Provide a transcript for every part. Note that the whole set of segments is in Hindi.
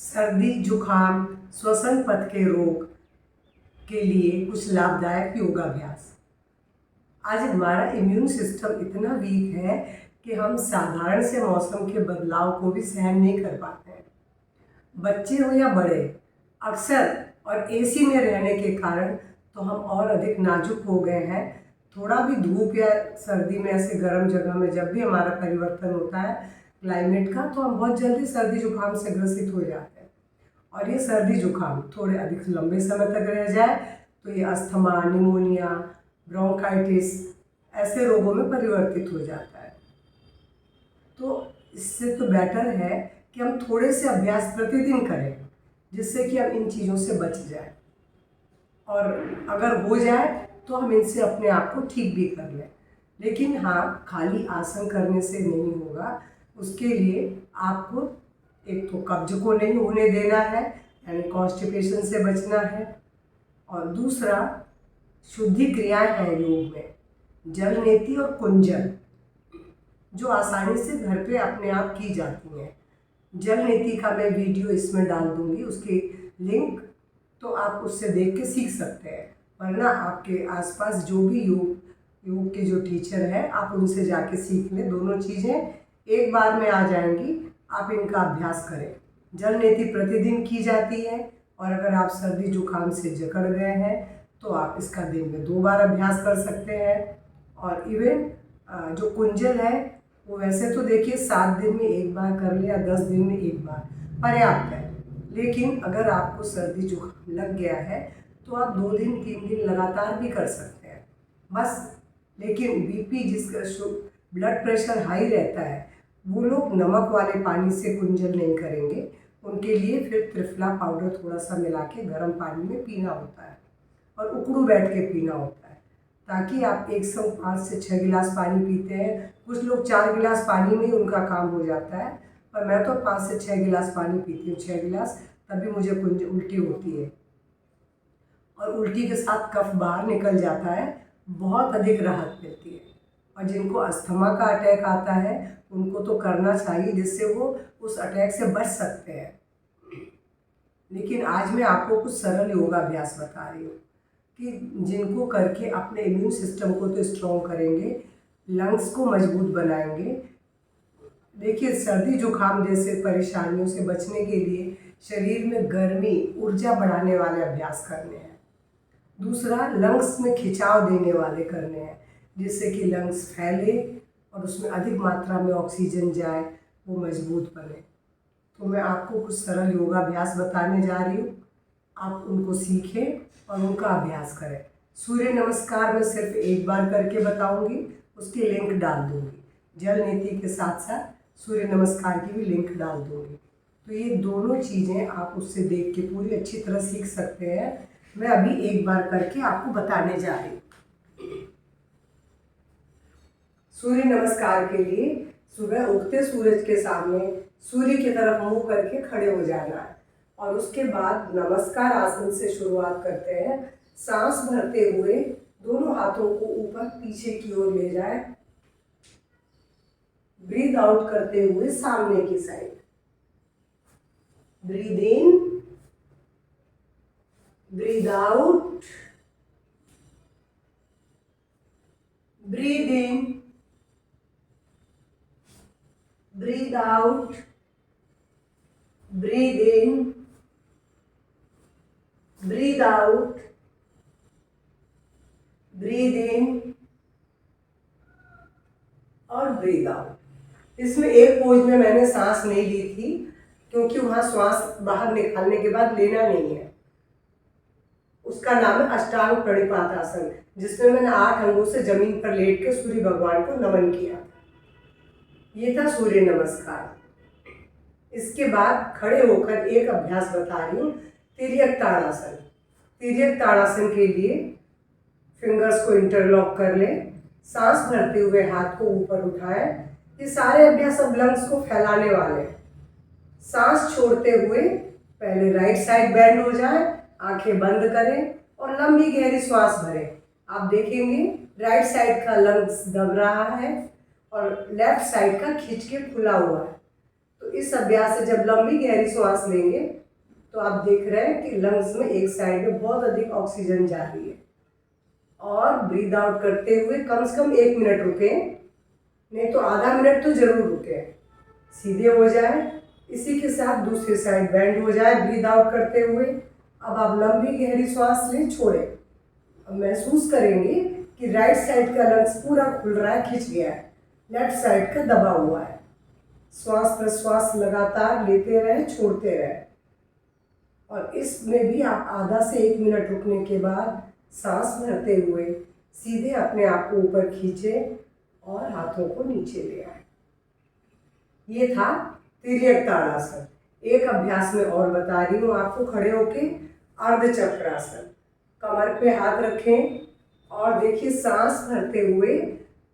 सर्दी जुखाम श्वसन पथ के रोग के लिए कुछ लाभदायक योगाभ्यास। आज हमारा इम्यून सिस्टम इतना वीक है कि हम साधारण से मौसम के बदलाव को भी सहन नहीं कर पाते हैं। बच्चे हो या बड़े, अक्सर और एसी में रहने के कारण तो हम और अधिक नाजुक हो गए हैं। थोड़ा भी धूप या सर्दी में ऐसे गर्म जगह में जब भी हमारा परिवर्तन होता है क्लाइमेट का, तो हम बहुत जल्दी सर्दी जुकाम से ग्रसित हो जाते हैं। और ये सर्दी जुकाम थोड़े अधिक लंबे समय तक रह जाए तो ये अस्थमा, निमोनिया, ब्रोंकाइटिस ऐसे रोगों में परिवर्तित हो जाता है। तो इससे तो बेटर है कि हम थोड़े से अभ्यास प्रतिदिन करें, जिससे कि हम इन चीज़ों से बच जाए, और अगर हो जाए तो हम इनसे अपने आप को ठीक भी कर लें। लेकिन हाँ, खाली आसन करने से नहीं होगा। उसके लिए आपको एक तो कब्ज को नहीं होने देना है, यानी कॉन्स्टिपेशन से बचना है, और दूसरा शुद्धि क्रियाएं हैं योग में, जल नेति और कुंजल, जो आसानी से घर पे अपने आप की जाती हैं। जल नीति का मैं वीडियो इसमें डाल दूंगी, उसकी लिंक, तो आप उससे देख के सीख सकते हैं। वरना आपके आसपास जो भी योग के जो टीचर हैं, आप उनसे जाके सीख लें। दोनों चीज़ें एक बार में आ जाएंगी। आप इनका अभ्यास करें। जल नीति प्रतिदिन की जाती है, और अगर आप सर्दी जुकाम से जकड़ गए हैं तो आप इसका दिन में 2 बार अभ्यास कर सकते हैं। और इवन जो कुंजल है वो वैसे तो देखिए 7 दिन में 1 बार कर ले या 10 दिन में 1 बार पर्याप्त है। लेकिन अगर आपको सर्दी जुकाम लग गया है तो आप 2 दिन 3 दिन लगातार भी कर सकते हैं बस। लेकिन बीपी, जिसका ब्लड प्रेशर हाई रहता है, वो लोग नमक वाले पानी से कुंजल नहीं करेंगे। उनके लिए फिर त्रिफला पाउडर थोड़ा सा मिला के गर्म पानी में पीना होता है, और उकड़ू बैठ के पीना होता है, ताकि आप एक संग 5 से 6 गिलास पानी पीते हैं। कुछ लोग 4 गिलास पानी में ही उनका काम हो जाता है, पर मैं तो 5 से 6 गिलास पानी पीती हूँ, 6 गिलास, तभी मुझे उल्टी होती है। और उल्टी के साथ कफ बाहर निकल जाता है, बहुत अधिक राहत मिलती है। और जिनको अस्थमा का अटैक आता है उनको तो करना चाहिए, जिससे वो उस अटैक से बच सकते हैं। लेकिन आज मैं आपको कुछ सरल योगाभ्यास बता रही हूँ कि जिनको करके अपने इम्यून सिस्टम को तो स्ट्रॉन्ग करेंगे, लंग्स को मजबूत बनाएंगे। देखिए, सर्दी जुकाम जैसे परेशानियों से बचने के लिए शरीर में गर्मी, ऊर्जा बढ़ाने वाले अभ्यास करने हैं। दूसरा, लंग्स में खिंचाव देने वाले करने हैं, जिससे कि लंग्स फैले और उसमें अधिक मात्रा में ऑक्सीजन जाए, वो मजबूत बने। तो मैं आपको कुछ सरल योगाभ्यास बताने जा रही हूँ। आप उनको सीखें और उनका अभ्यास करें। सूर्य नमस्कार मैं सिर्फ 1 बार करके बताऊंगी, उसकी लिंक डाल दूंगी। जल नीति के साथ साथ सूर्य नमस्कार की भी लिंक डाल दूंगी। तो ये दोनों चीज़ें आप उससे देख के पूरी अच्छी तरह सीख सकते हैं। मैं अभी 1 बार करके आपको बताने जा रही हूँ। सूर्य नमस्कार के लिए सुबह उगते सूरज के सामने सूर्य की तरफ मुंह करके खड़े हो जाना है, और उसके बाद नमस्कार आसन से शुरुआत करते हैं। सांस भरते हुए दोनों हाथों को ऊपर पीछे की ओर ले जाए, ब्रीद आउट करते हुए सामने की side. Breathe in, breathe out, breathe in, breathe out, breathe in, breathe out, breathe in और ब्रीद आउट। इसमें एक पोज में मैंने सांस नहीं ली थी, क्योंकि वहां श्वास बाहर निकालने के बाद लेना नहीं है। उसका नाम है अष्टांग प्रणिपातासन, जिसमें मैंने 8 अंगों से जमीन पर लेट के सूर्य भगवान को नमन किया था। ये था सूर्य नमस्कार। इसके बाद खड़े होकर एक अभ्यास बता रही हूँ, तिर्यक ताड़ासन। तिर्यक ताड़ासन के लिए फिंगर्स को इंटरलॉक कर लें, सांस भरते हुए हाथ को ऊपर उठाएं। ये सारे अभ्यास अब लंग्स को फैलाने वाले हैं। सांस छोड़ते हुए पहले राइट साइड बेंड हो जाए, आंखें बंद करें और लंबी गहरी श्वास भरें। आप देखेंगे राइट साइड का लंग्स दब रहा है और लेफ्ट साइड का खिंच के खुला हुआ है। तो इस अभ्यास से जब लंबी गहरी सांस लेंगे तो आप देख रहे हैं कि लंग्स में एक साइड में बहुत अधिक ऑक्सीजन जा रही है। और ब्रीद आउट करते हुए कम से कम 1 मिनट रुकें, नहीं तो आधा मिनट तो जरूर रुकें। सीधे हो जाए, इसी के साथ दूसरी साइड बेंड हो जाए ब्रीद आउट करते हुए। अब आप लंबी गहरी सांस लें, छोड़ें। अब महसूस करेंगे कि राइट साइड का लंग्स पूरा खुल रहा है, खिंच गया है, लेफ्ट साइड का दबा हुआ है। श्वास प्रश्वास लगातार लेते रहें, छोड़ते रहें। और इसमें भी आप आधा से 1 मिनट रुकने के बाद सांस भरते हुए सीधे अपने आप को ऊपर खींचें और हाथों को नीचे ले आए। ये था तिर्यक ताड़ासन। एक अभ्यास में और बता रही हूँ आपको। खड़े होके अर्धचक्रासन, कमर पे हाथ रखें और देखिए सांस भरते हुए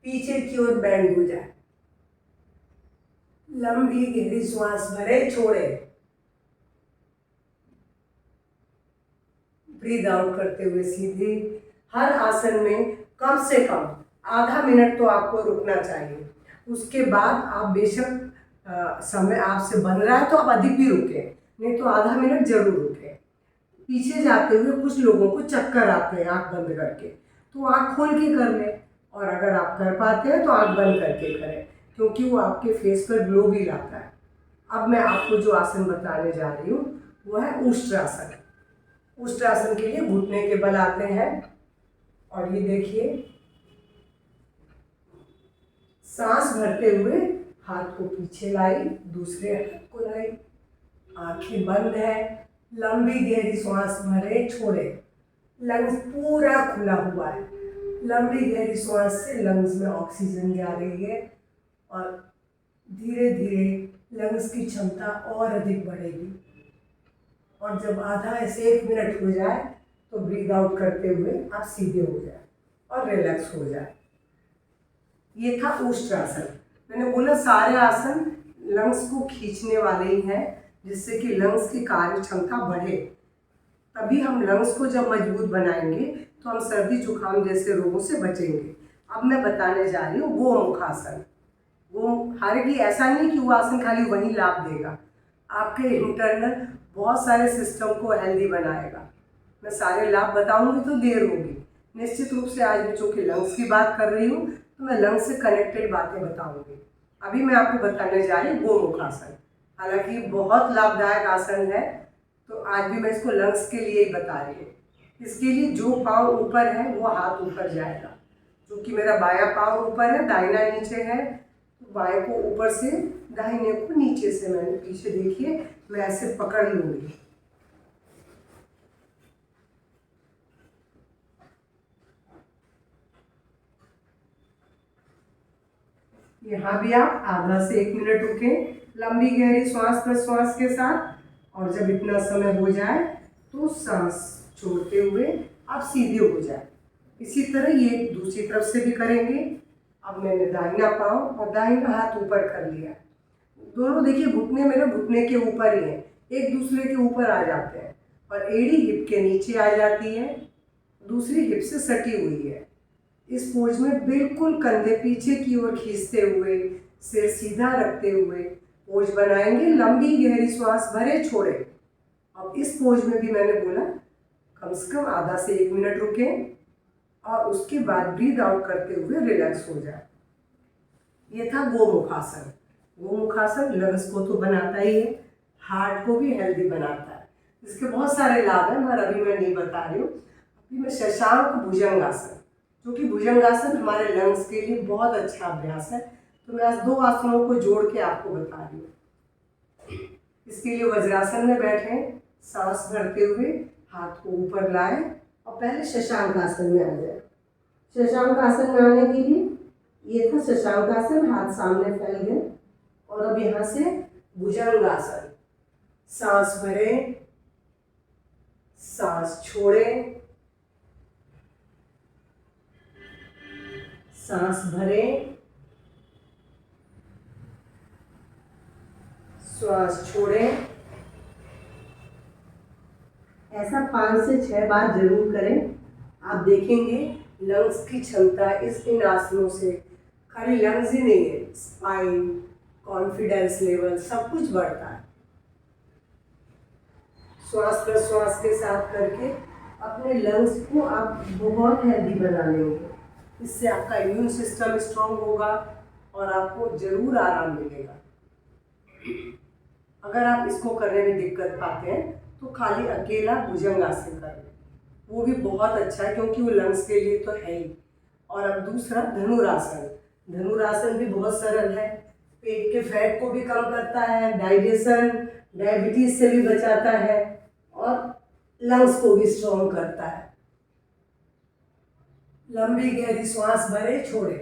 पीछे की ओर बेंड हो जाए। लंबी गहरी श्वास भरे, छोड़े, ब्रीद आउट करते हुए सीधे। हर आसन में कम से कम आधा मिनट तो आपको रुकना चाहिए। उसके बाद आप बेशक समय आपसे बन रहा है तो आप अधिक भी रुकें, नहीं तो आधा मिनट जरूर रुकें। पीछे जाते हुए कुछ लोगों को चक्कर आते हैं आंख बंद करके, तो आंख खोल के कर लें। और अगर आप कर पाते हैं तो आंख बंद करके करें, क्योंकि वो आपके फेस पर ग्लो भी लाता है। अब मैं आपको जो आसन बताने जा रही हूँ वो है उष्ट्रासन। उष्ट्रासन के लिए घुटने के बल आते हैं और ये देखिए सांस भरते हुए हाथ को पीछे लाई, दूसरे हाथ को लाई, आंखें बंद है, लंबी गहरी सांस भरे, छोड़े। लंग्स पूरा खुला हुआ है। लंबी गहरी सांस से लंग्स में ऑक्सीजन जा रही है और धीरे धीरे लंग्स की क्षमता और अधिक बढ़ेगी। और जब आधा ऐसे 1 मिनट हो जाए तो ब्रीद आउट करते हुए आप सीधे हो जाए और रिलैक्स हो जाए। ये था उष्ट्रासन। मैंने बोला सारे आसन लंग्स को खींचने वाले ही हैं, जिससे कि लंग्स की कार्य क्षमता बढ़े। तभी हम लंग्स को जब मजबूत बनाएंगे तो हम सर्दी जुकाम जैसे रोगों से बचेंगे। अब मैं बताने जा रही हूँ गोमुखासन। हालांकि ऐसा नहीं कि वो आसन खाली वही लाभ देगा, आपके इंटरनल बहुत सारे सिस्टम को हेल्दी बनाएगा। मैं सारे लाभ बताऊंगी तो देर होगी। निश्चित रूप से आज मैं चूँकि लंग्स की बात कर रही हूँ तो मैं लंग्स से कनेक्टेड बातें बताऊंगी। अभी मैं आपको बताने जा रही हूँ गोमुखासन। हालांकि बहुत लाभदायक आसन है, तो आज भी मैं इसको लंग्स के लिए ही बता रही हूँ। इसके लिए जो पाँव ऊपर है वो हाथ ऊपर जाएगा। क्योंकि मेरा बायां पाँव ऊपर है, दाहिना नीचे है, तो बाएं को ऊपर से, दाहिने को नीचे से मैंने पीछे देखिए मैं ऐसे पकड़ लूँगी। यहाँ भी आप आधा से 1 मिनट रुकें, लंबी गहरी श्वास प्रश्वास के साथ। और जब इतना समय हो जाए तो सांस छोड़ते हुए आप सीधे हो जाए। इसी तरह ये दूसरी तरफ से भी करेंगे। अब मैंने दाहिना पाँव और दाहिना हाथ ऊपर कर लिया। दोनों देखिए घुटने मेरे घुटने के ऊपर ही हैं, एक दूसरे के ऊपर आ जाते हैं और एड़ी हिप के नीचे आ जाती है, दूसरी हिप से सटी हुई है। इस पोज में बिल्कुल कंधे पीछे की ओर खींचते हुए, सिर सीधा रखते हुए पोज बनाएंगे। लंबी गहरी श्वास भरे, छोड़े। अब इस पोज में भी मैंने बोला कम से कम आधा से 1 मिनट रुकें और उसके बाद ब्रीद आउट करते हुए रिलैक्स हो जाए। ये था गोमुखासन। गोमुखासन लंग्स को तो बनाता ही है, हार्ट को भी हेल्दी बनाता है। इसके बहुत सारे लाभ हैं, मगर अभी मैं नहीं बता रही हूँ। अभी मैं शशांक भुजंगासन, जो कि भुजंगासन हमारे लंग्स के लिए बहुत अच्छा अभ्यास है, तो मैं आज 2 आसनों को जोड़ के आपको बता रही हूँ। इसके लिए वज्रासन में बैठें, सांस भरते हुए हाथ को ऊपर लाएं और पहले शशांक आसन में आ जाए। शशांक आसन में आने के लिए ये था शशांक आसन, हाथ सामने फैल गए। और अब यहाँ से भुजंगासन। सांस भरें, सांस छोड़ें, सांस भरें, श्वास छोड़ें। ऐसा 5 से 6 बार जरूर करें। आप देखेंगे लंग्स की क्षमता इन आसनों से, खाली लंग्स ही नहीं है, स्पाइन, कॉन्फिडेंस लेवल सब कुछ बढ़ता है। श्वास प्रश्वास के साथ करके अपने लंग्स को आप बहुत हेल्दी बना लेंगे। इससे आपका इम्यून सिस्टम स्ट्रांग होगा और आपको जरूर आराम मिलेगा। अगर आप इसको करने में दिक्कत पाते हैं तो खाली अकेला भुजंगासन कर लें, वो भी बहुत अच्छा है क्योंकि वो लंग्स के लिए तो है ही। और अब दूसरा धनुरासन। धनुरासन भी बहुत सरल है, पेट के फैट को भी कम करता है, डाइजेशन डायबिटीज से भी बचाता है और लंग्स को भी स्ट्रॉन्ग करता है। लंबी गहरी श्वास भरे छोड़े।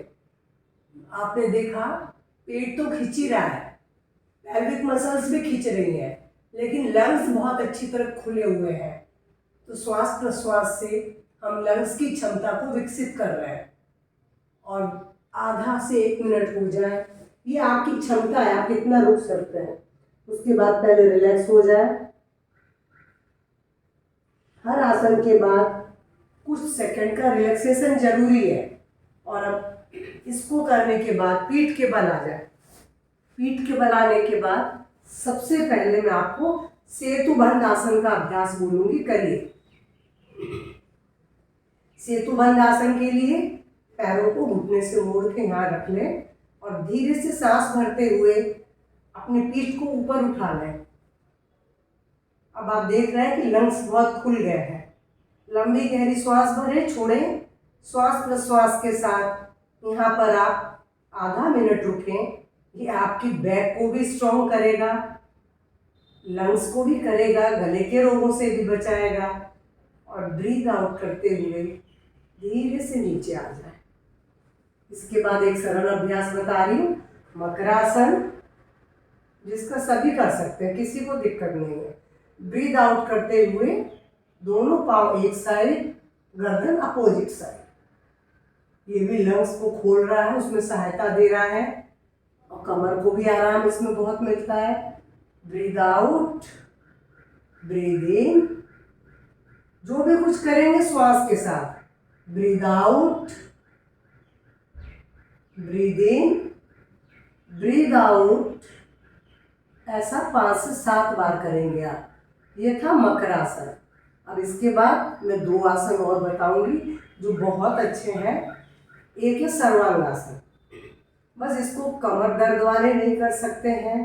आपने देखा पेट तो खिंच ही रहा है, पेल्विक मसल्स भी खींच रही हैं, लेकिन लंग्स बहुत अच्छी तरह खुले हुए हैं। तो श्वास प्रश्वास से हम लंग्स की क्षमता को विकसित कर रहे हैं। और आधा से 1 मिनट हो जाए, ये आपकी क्षमता है, आप कितना रुक सकते हैं। उसके बाद पहले रिलैक्स हो जाए। हर आसन के बाद कुछ सेकंड का रिलैक्सेशन जरूरी है। और अब इसको करने के बाद पीठ के बल आ जाए। पीठ के बल आने के बाद सबसे पहले मैं आपको सेतुबंध आसन का अभ्यास बोलूंगी, करिए। सेतुबंध आसन के लिए पैरों को घुटने से मोड़ के यहाँ रख लें और धीरे से सांस भरते हुए अपनी पीठ को ऊपर उठा लें। अब आप देख रहे हैं कि लंग्स बहुत खुल गए हैं। लंबी गहरी श्वास भरें, छोड़ें। श्वास प्रश्वास के साथ यहाँ पर आप आधा मिनट रुकें। ये आपकी बैक को भी स्ट्रॉन्ग करेगा, लंग्स को भी करेगा, गले के रोगों से भी बचाएगा। और ब्रीथ आउट करते हुए धीरे से नीचे आ जाए। इसके बाद एक सरल अभ्यास बता रही हूँ, मकरासन, जिसका सभी कर सकते हैं, किसी को दिक्कत नहीं है। ब्रीथ आउट करते हुए दोनों पाँव एक साइड, गर्दन अपोजिट साइड। ये भी लंग्स को खोल रहा है, उसमें सहायता दे रहा है और कमर को भी आराम इसमें बहुत मिलता है। ब्रीथ आउट, ब्रीथ इन। जो भी कुछ करेंगे श्वास के साथ, ब्रीथ आउट, ब्रीथ इन, ब्रीथ आउट। ऐसा 5 से 7 बार करेंगे आप। ये था मकरासन। अब इसके बाद मैं 2 आसन और बताऊंगी जो बहुत अच्छे हैं। एक है सर्वांगासन। बस इसको कमर दर्द वाले नहीं कर सकते हैं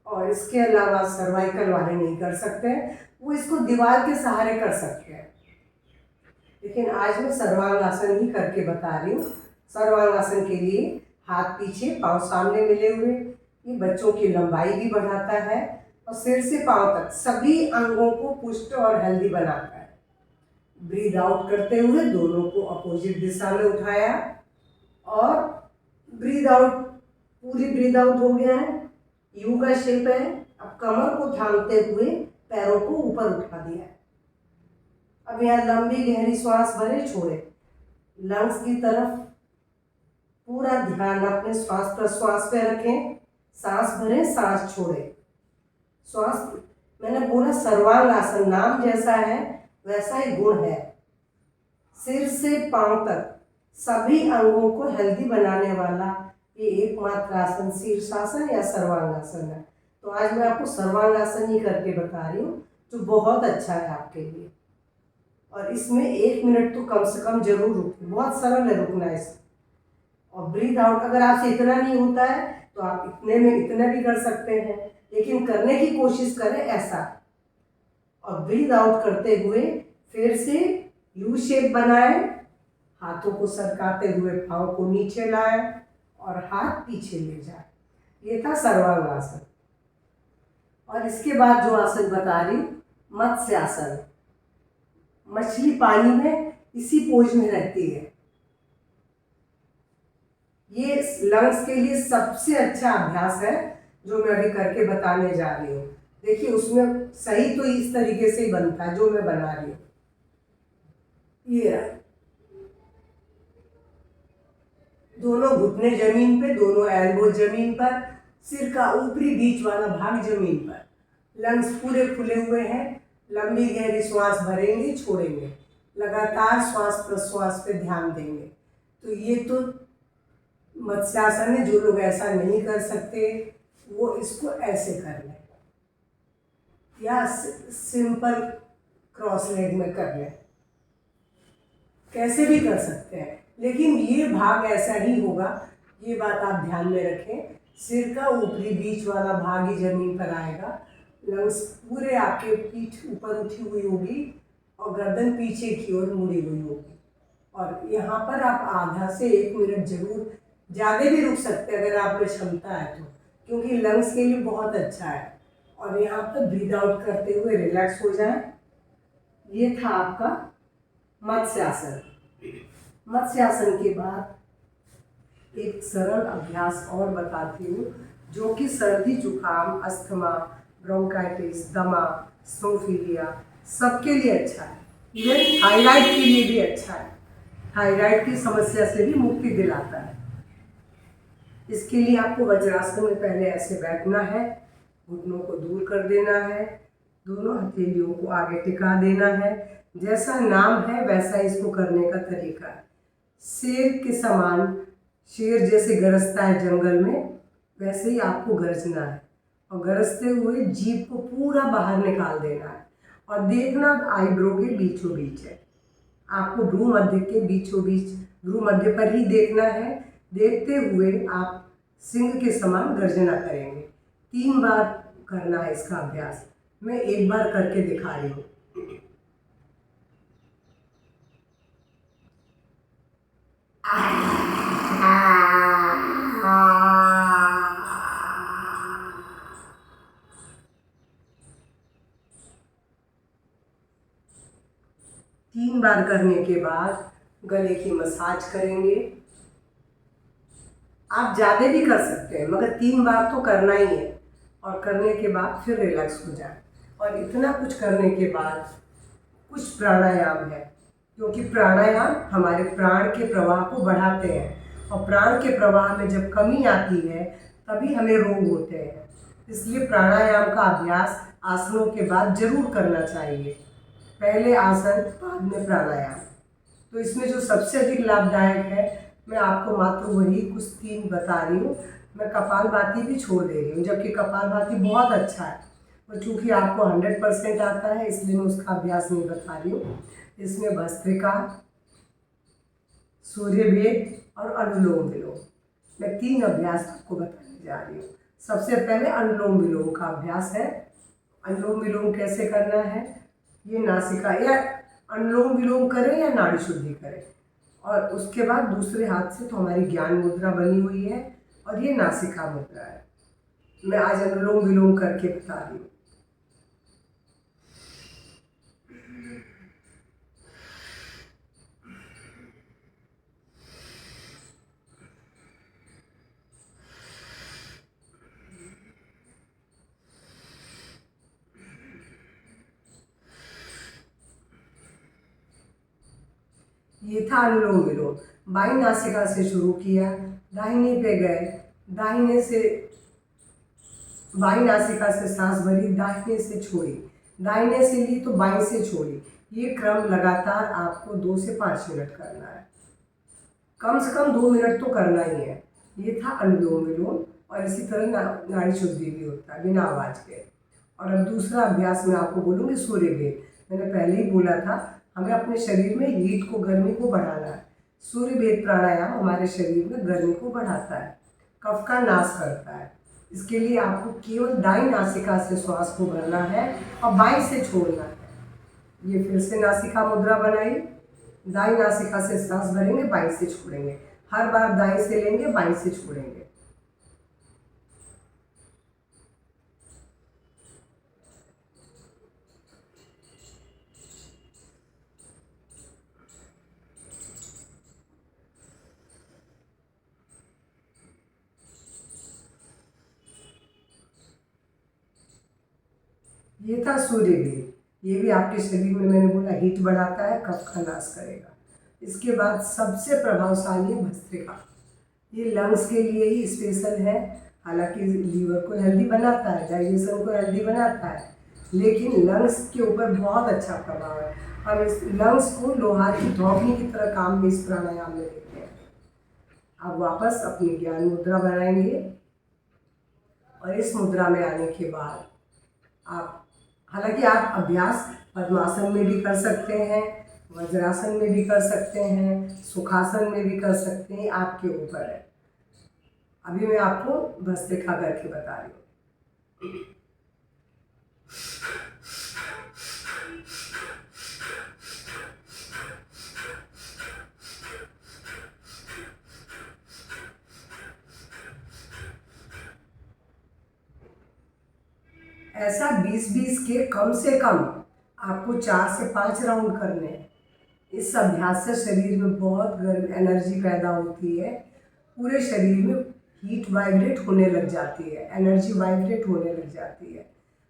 और इसके अलावा सर्वाइकल वाले नहीं कर सकते हैं, वो इसको दीवार के सहारे कर सकते हैं। लेकिन आज मैं सर्वांगासन ही करके बता रही हूँ। सर्वांगासन के लिए हाथ पीछे, पांव सामने मिले हुए। ये बच्चों की लंबाई भी बढ़ाता है और सिर से पांव तक सभी अंगों को पुष्ट और हेल्दी बनाता है। ब्रीथ आउट करते हुए दोनों को अपोजिट दिशा में उठाया और ब्रीथ आउट, पूरी ब्रीथ आउट हो गया है। यू का शेप है। अब कमर को थामते हुए पैरों को ऊपर उठा दिया है। अब यहाँ लंबी गहरी श्वास भरे, छोड़े। लंग्स की तरफ पूरा ध्यान अपने श्वास प्रश्वास पे रखें। सांस भरें, सांस छोड़ें। श्वास, मैंने बोला सर्वांगासन, नाम जैसा है वैसा ही गुण है। सिर से पांव तक सभी अंगों को हेल्दी बनाने वाला ये एकमात्र आसन शीर्षासन या सर्वांगासन है। तो आज मैं आपको सर्वांगासन ही करके बता रही हूँ, जो बहुत अच्छा है आपके लिए। और इसमें 1 मिनट तो कम से कम जरूर रुकें, बहुत सरल है रुकना इसमें। और ब्रीथ आउट अगर आपसे इतना नहीं होता है तो आप इतने में इतना भी कर सकते हैं, लेकिन करने की कोशिश करें ऐसा। और ब्रीथ आउट करते हुए फिर से यू शेप बनाएं। हाथों को सरकाते हुए पाँव को नीचे लाएं और हाथ पीछे ले जाएं। ये था सर्वांगासन। और इसके बाद जो आसन बता रही हूँ, मत्स्यासन। मछली पानी में इसी पोज में रहती है। ये लंग्स के लिए सबसे अच्छा अभ्यास है जो मैं अभी करके बताने जा रही हूँ। देखिए उसमें सही तो इस तरीके से ही बनता है जो मैं बना रही हूँ। ये दोनों घुटने जमीन पे, दोनों एल्बो जमीन पर, सिर का ऊपरी बीच वाला भाग जमीन पर। लंग्स पूरे खुले हुए हैं। लंबी गहरी श्वास भरेंगे, छोड़ेंगे। लगातार श्वास प्रश्वास पे ध्यान देंगे। तो ये तो मत्स्यासन में जो लोग ऐसा नहीं कर सकते वो इसको ऐसे कर लें या सिंपल क्रॉस लेग में कर लें, कैसे भी कर सकते हैं, लेकिन ये भाग ऐसा ही होगा। ये बात आप ध्यान में रखें, सिर का ऊपरी बीच वाला भाग ही जमीन पर आएगा, लंग्स पूरे आपके पीठ ऊपर उठी हुई होगी और गर्दन पीछे की ओर मुड़ी हुई होगी। और यहाँ पर आप आधा से 1 मिनट जरूर, ज़्यादा भी रुक सकते हैं अगर आप में क्षमता है तो, क्योंकि लंग्स के लिए बहुत अच्छा है। और यहाँ पर ब्रीद आउट करते हुए रिलैक्स हो जाए। ये था आपका मत्स्यासन। मत्स्यासन के बाद एक सरल अभ्यास और बताती हूँ जो कि सर्दी जुकाम, अस्थमा, ब्रोंकाइटिस, दमा, स्नोफिलिया सबके लिए अच्छा है। इवन थायराइड के लिए भी अच्छा है, थायराइड की समस्या से भी मुक्ति दिलाता है। इसके लिए आपको वज्रासन में पहले ऐसे बैठना है, घुटनों को दूर कर देना है, दोनों हथेलियों को आगे टिका देना है। जैसा नाम है वैसा इसको करने का तरीका है। शेर के समान, शेर जैसे गरजता है जंगल में, वैसे ही आपको गरजना है और गरजते हुए जीभ को पूरा बाहर निकाल देना है। और देखना आईब्रो के बीचों बीच है, आपको भ्रू मध्य के बीचों बीच, भ्रू मध्य पर ही देखना है। देखते हुए आप सिंह के समान गर्जना करेंगे। 3 बार करना है इसका अभ्यास। मैं एक बार करके दिखा रही हूँ। तीन बार करने के बाद गले की मसाज करेंगे। आप ज़्यादा भी कर सकते हैं मगर 3 बार तो करना ही है। और करने के बाद फिर रिलैक्स हो जाए। और इतना कुछ करने के बाद कुछ प्राणायाम है, क्योंकि प्राणायाम हमारे प्राण के प्रवाह को बढ़ाते हैं और प्राण के प्रवाह में जब कमी आती है तभी हमें रोग होते हैं। इसलिए प्राणायाम का अभ्यास आसनों के बाद जरूर करना चाहिए। पहले आसन, बाद में प्राणायाम। तो इसमें जो सबसे अधिक लाभदायक है, मैं आपको मात्र वही कुछ 3 बता रही हूँ। मैं कपालभाति भी छोड़ दे रही हूँ, जबकि कपालभाति बहुत अच्छा है, और चूँकि आपको 100% आता है इसलिए मैं उसका अभ्यास नहीं बता रही हूँ। इसमें भस्त्रिका, सूर्यभेद और अनुलोम विलोम, मैं 3 अभ्यास आपको बताने जा रही हूँ। सबसे पहले अनुलोम विलोम का अभ्यास है। अनुलोम विलोम कैसे करना है, ये नासिका, या अनुलोम विलोम करें या नाड़ी शुद्धि करें, और उसके बाद दूसरे हाथ से तो हमारी ज्ञान मुद्रा बनी हुई है और ये नासिका मुद्रा है। मैं आज अनुलोम विलोम करके बता रही हूँ। ये था अनुलोम विलोम। बाईं नासिका से शुरू किया, दाहिने पे गए, दाहिने से बाईं नासिका से सांस भरी, दाहिने से छोड़ी, दाहिने से ली तो बाईं से छोड़ी। ये क्रम लगातार आपको 2 से 5 मिनट करना है, कम से कम 2 मिनट तो करना ही है। ये था अनुलोम विलोम। और इसी तरह नाड़ी शुद्धि भी होता है बिना आवाज़ के। और अब दूसरा अभ्यास मैं आपको बोलूँगी, सूर्यभेद। मैंने पहले ही बोला था, हमें अपने शरीर में हीट को, गर्मी को बढ़ाना है। सूर्यभेद प्राणायाम हमारे शरीर में गर्मी को बढ़ाता है, कफ का नाश करता है। इसके लिए आपको केवल दाईं नासिका से श्वास को भरना है और बाईं से छोड़ना है। ये फिर से नासिका मुद्रा बनाई, दाईं नासिका से सांस भरेंगे, बाईं से छोड़ेंगे। हर बार दाईं से लेंगे, बाईं से छोड़ेंगे। ये था सूर्यभेद। ये भी आपके शरीर में, मैंने बोला, हीट बढ़ाता है, कफ का नाश करेगा। इसके बाद सबसे प्रभावशाली है भस्त्रिका। ये लंग्स के लिए ही स्पेशल है। हालांकि लीवर को हेल्दी बनाता है, डाइजेशन को हेल्दी बनाता है, लेकिन लंग्स के ऊपर बहुत अच्छा प्रभाव है। हम इस लंग्स को लोहा की धौकनी की तरह काम में इस प्राणायाम में लेते हैं। आप वापस अपनी ज्ञान मुद्रा बनाएंगे और इस मुद्रा में आने के बाद आप, हालांकि आप अभ्यास पद्मासन में भी कर सकते हैं, वज्रासन में भी कर सकते हैं, सुखासन में भी कर सकते हैं, आपके ऊपर है। अभी मैं आपको भस्त्रिका करके बता रही हूँ। ऐसा 20-20 के कम से कम आपको 4 से 5 राउंड करने हैं। इस अभ्यास से शरीर में बहुत गर्म एनर्जी पैदा होती है, पूरे शरीर में हीट वाइब्रेट होने लग जाती है, एनर्जी वाइब्रेट होने लग जाती है।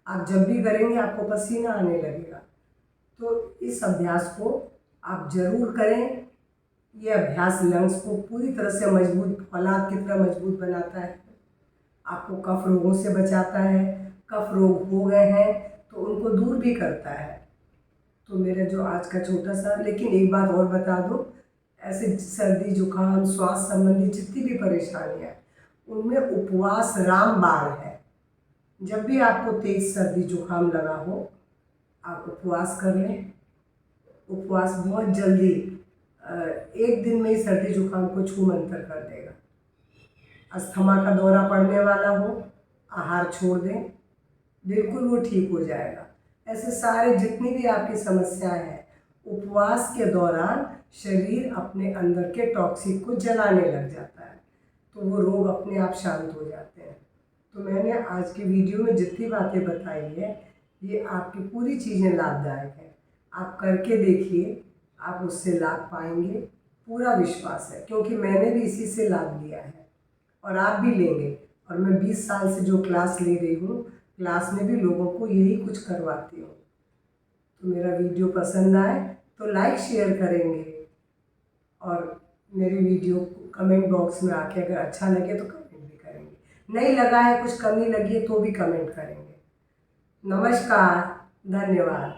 आप जब भी करेंगे आपको पसीना आने लगेगा। तो इस अभ्यास को आप ज़रूर करें। ये अभ्यास लंग्स को पूरी तरह से मजबूत, फौलाद की तरह मजबूत बनाता है, आपको कफ रोगों से बचाता है। कफ रोग हो गए हैं तो उनको दूर भी करता है। तो मेरा जो आज का छोटा सा, लेकिन एक बात और बता दूं, ऐसे सर्दी जुकाम श्वास संबंधी जितनी भी परेशानियां हैं उनमें उपवास रामबाण है। जब भी आपको तेज सर्दी जुकाम लगा हो आप उपवास कर लें। उपवास बहुत जल्दी एक दिन में ही सर्दी जुकाम को छूमंतर कर देगा। अस्थमा का दौरा पड़ने वाला हो, आहार छोड़ दें, बिल्कुल वो ठीक हो जाएगा। ऐसे सारे जितनी भी आपकी समस्याएं हैं, उपवास के दौरान शरीर अपने अंदर के टॉक्सिक को जलाने लग जाता है, तो वो रोग अपने आप शांत हो जाते हैं। तो मैंने आज की वीडियो में जितनी बातें बताई है ये आपकी पूरी चीज़ें लाभदायक हैं। आप करके देखिए, आप उससे लाभ पाएंगे, पूरा विश्वास है, क्योंकि मैंने भी इसी से लाभ लिया है और आप भी लेंगे। और मैं 20 साल से जो क्लास ले रही हूँ, क्लास में भी लोगों को यही कुछ करवाती हूँ। तो मेरा वीडियो पसंद आए तो लाइक शेयर करेंगे और मेरी वीडियो कमेंट बॉक्स में आके अगर अच्छा लगे तो कमेंट भी करेंगे, नहीं लगा है, कुछ कमी लगी है तो भी कमेंट करेंगे। नमस्कार, धन्यवाद।